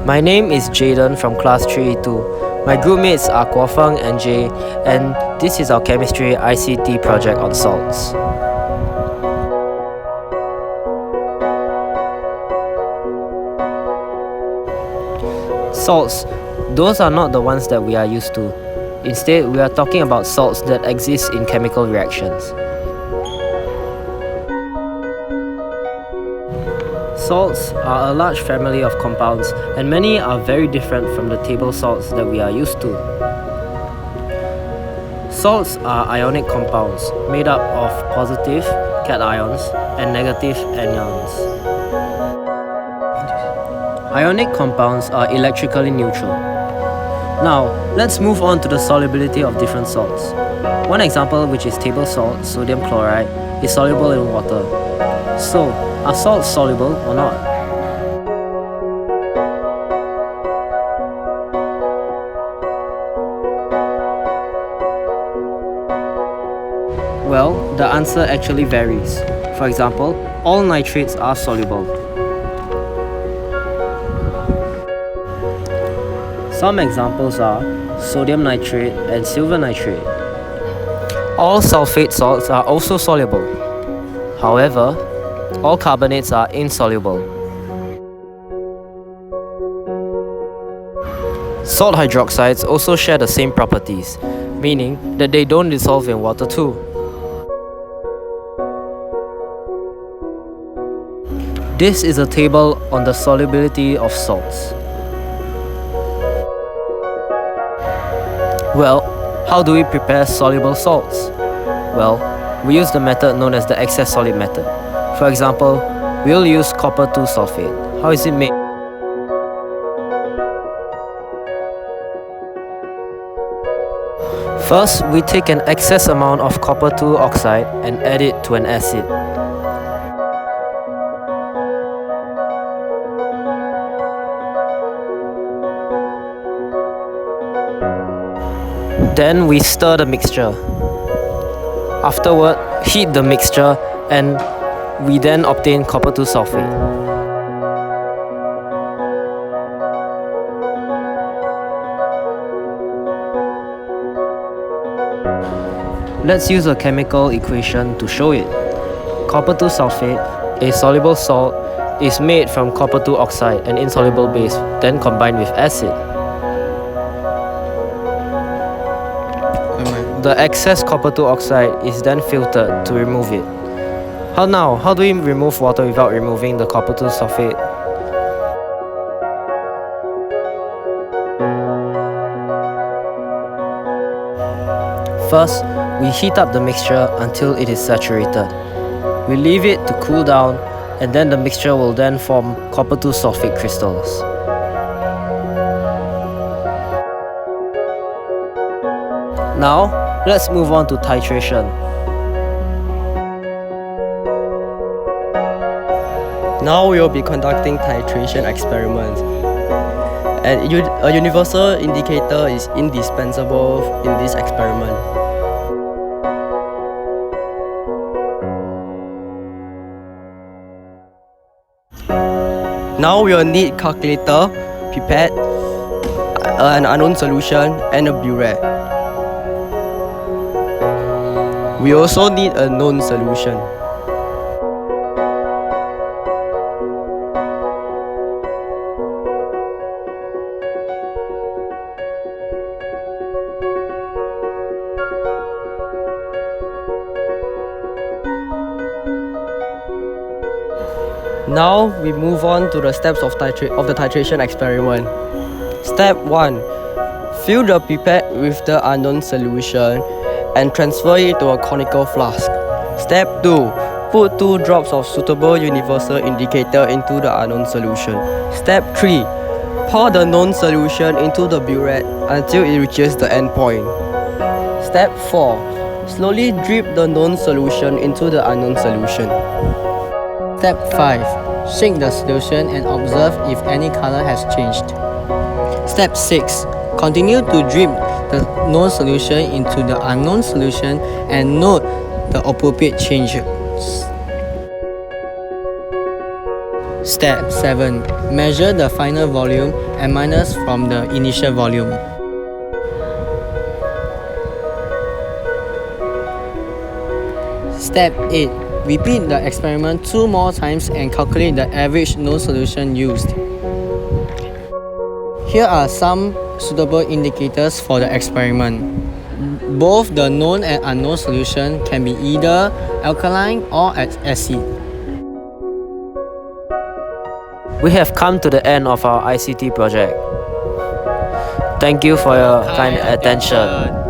My name is Jaden from class 3E2. My groupmates are Guo Feng and Jay, and this is our chemistry ICT project on salts. Salts, those are not the ones that we are used to. Instead, we are talking about salts that exist in chemical reactions. Salts are a large family of compounds, and many are very different from the table salts that we are used to. Salts are ionic compounds made up of positive cations and negative anions. Ionic compounds are electrically neutral. Now, let's move on to the solubility of different salts. One example, which is table salt, sodium chloride, is soluble in water. So, are salts soluble or not? Well, the answer actually varies. For example, all nitrates are soluble. Some examples are sodium nitrate and silver nitrate. All sulfate salts are also soluble. However, all carbonates are insoluble. Salt hydroxides also share the same properties, meaning that they don't dissolve in water too. This is a table on the solubility of salts. Well, how do we prepare soluble salts? Well, we use the method known as the excess solid method. For example, we'll use copper 2 sulfate. How is it made? First, we take an excess amount of copper 2 oxide and add it to an acid. Then we stir the mixture. Afterward, heat the mixture and we then obtain copper 2 sulfate. Let's use a chemical equation to show it. Copper 2 sulfate, a soluble salt, is made from copper 2 oxide, an insoluble base, then combined with acid. The excess copper 2 oxide is then filtered to remove it. How do we remove water without removing the copper 2 sulfate? First, we heat up the mixture until it is saturated. We leave it to cool down, and then the mixture will then form copper 2 sulfate crystals. Now, let's move on to titration. Now we will be conducting titration experiments. And a universal indicator is indispensable in this experiment. Now we will need calculator, pipette, an unknown solution, and a burette. We also need a known solution. Now we move on to the steps of the titration experiment. Step 1. Fill the pipette with the unknown solution and transfer it to a conical flask. Step 2. Put 2 drops of suitable universal indicator into the unknown solution. Step 3. Pour the known solution into the burette until it reaches the end point. Step 4. Slowly drip the known solution into the unknown solution. Step 5. Shake the solution and observe if any color has changed. Step 6. Continue to drip the known solution into the unknown solution and note the appropriate changes. Step 7. Measure the final volume and minus from the initial volume. Step 8. Repeat the experiment 2 more times and calculate the average known solution used. Here are some suitable indicators for the experiment. Both the known and unknown solution can be either alkaline or acid. We have come to the end of our ICT project. Thank you for your kind attention.